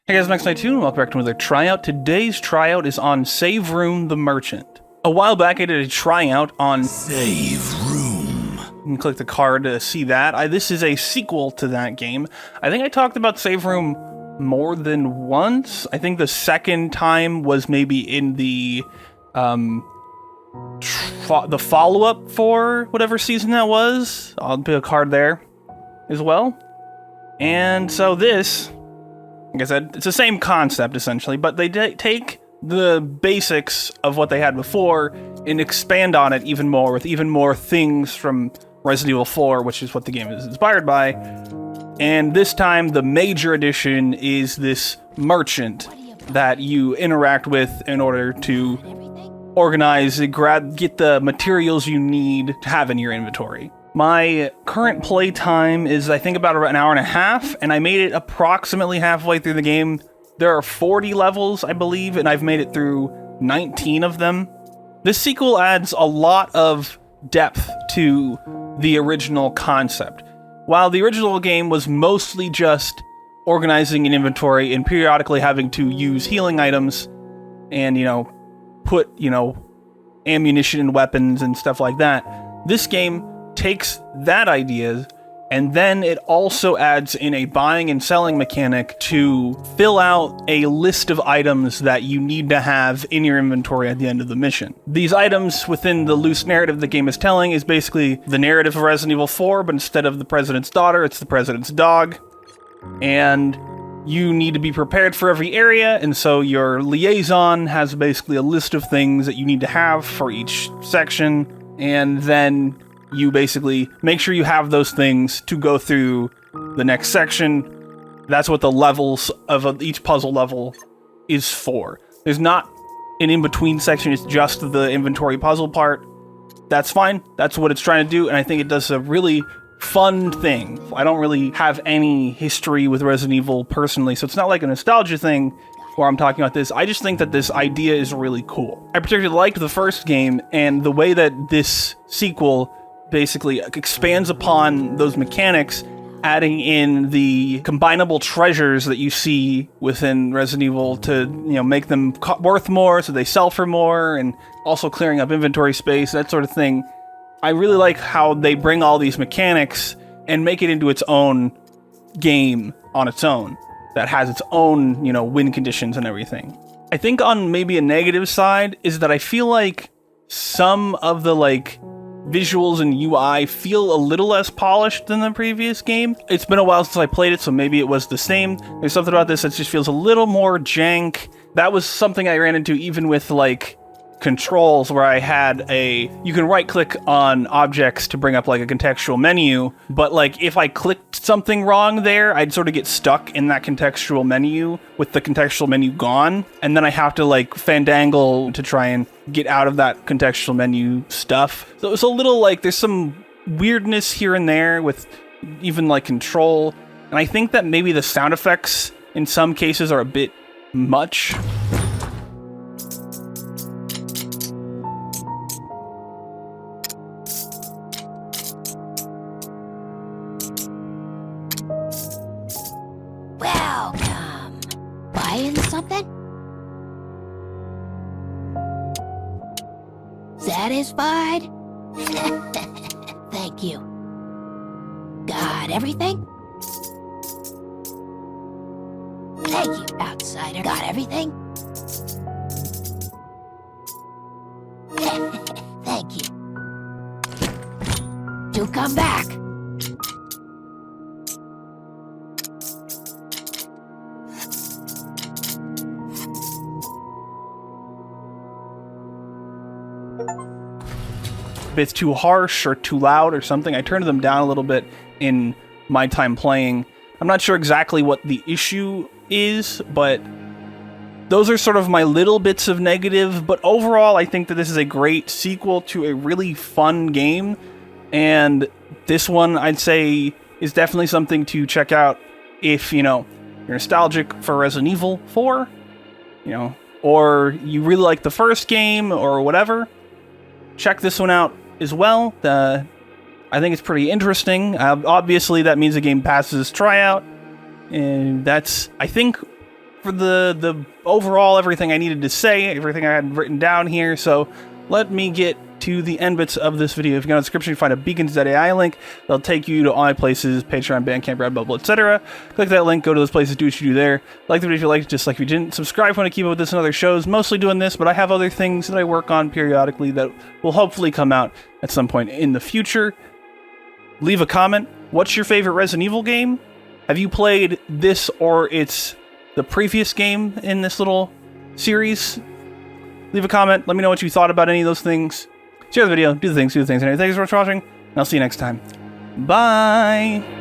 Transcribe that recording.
Hey guys, Max 92 and welcome back to another tryout. Today's tryout is on Save Room the Merchant. A while back I did a tryout on Save Room. You can click the card to see that. This is a sequel to that game. I think I talked about Save Room more than once. I think the second time was maybe in the follow-up for whatever season that was. I'll put a card there as well. And so this, like I said, it's the same concept essentially, but they take the basics of what they had before and expand on it even more with even more things from Resident Evil 4, which is what the game is inspired by. And this time, the major addition is this merchant that you interact with in order to organize, get the materials you need to have in your inventory. My current play time is, I think, about an hour and a half, and I made it approximately halfway through the game. There are 40 levels, I believe, and I've made it through 19 of them. This sequel adds a lot of depth to the original concept. While the original game was mostly just organizing an inventory and periodically having to use healing items and, put, ammunition and weapons and stuff like that, this game takes that idea and then it also adds in a buying and selling mechanic to fill out a list of items that you need to have in your inventory at the end of the mission. These items within the loose narrative the game is telling is basically the narrative of Resident Evil 4, but instead of the president's daughter, it's the president's dog. And you need to be prepared for every area, and so your liaison has basically a list of things that you need to have for each section, and then you basically make sure you have those things to go through the next section. That's what the levels of each puzzle level is for. There's not an in-between section, it's just the inventory puzzle part. That's fine, that's what it's trying to do, and I think it does a really fun thing. I don't really have any history with Resident Evil personally, so it's not like a nostalgia thing where I'm talking about this. I just think that this idea is really cool. I particularly liked the first game, and the way that this sequel basically expands upon those mechanics, adding in the combinable treasures that you see within Resident Evil to, make them worth more so they sell for more, and also clearing up inventory space, that sort of thing. I really like how they bring all these mechanics and make it into its own game on its own that has its own, win conditions and everything. I think on maybe a negative side is that I feel like some of the visuals and UI feel a little less polished than the previous game. It's been a while since I played it, so maybe it was the same. There's something about this that just feels a little more jank. That was something I ran into even with controls, where I had you can right click on objects to bring up a contextual menu, but if I clicked something wrong there, I'd sort of get stuck in that contextual menu with the contextual menu gone, and then I have to fandangle to try and get out of that contextual menu stuff. So it's a little there's some weirdness here and there with even control, and I think that maybe the sound effects in some cases are a bit much. Welcome. Buying something? Satisfied? Thank you. Got everything? Thank you, outsider. Got everything? Thank you. Do come back. If it's too harsh or too loud or something, I turned them down a little bit in my time playing. I'm not sure exactly what the issue is, but those are sort of my little bits of negative. But overall, I think that this is a great sequel to a really fun game. And this one, I'd say, is definitely something to check out if, you're nostalgic for Resident Evil 4, or you really like the first game or whatever. Check this one out as well. I think it's pretty interesting. Obviously, that means the game passes tryout. And that's, I think, for the overall everything I needed to say, everything I had written down here. So let me get to the end bits of this video. If you go in the description, you find a beacons.ai link. They'll take you to all my places, Patreon, Bandcamp, Redbubble, etc. Click that link, go to those places, do what you do there. Like the video if you liked, just like if you didn't. Subscribe if you want to keep up with this and other shows. Mostly doing this, but I have other things that I work on periodically that will hopefully come out at some point in the future. Leave a comment. What's your favorite Resident Evil game? Have you played this or it's the previous game in this little series? Leave a comment. Let me know what you thought about any of those things. Share the video. Do the things. Anyway, thanks so much for watching, and I'll see you next time. Bye!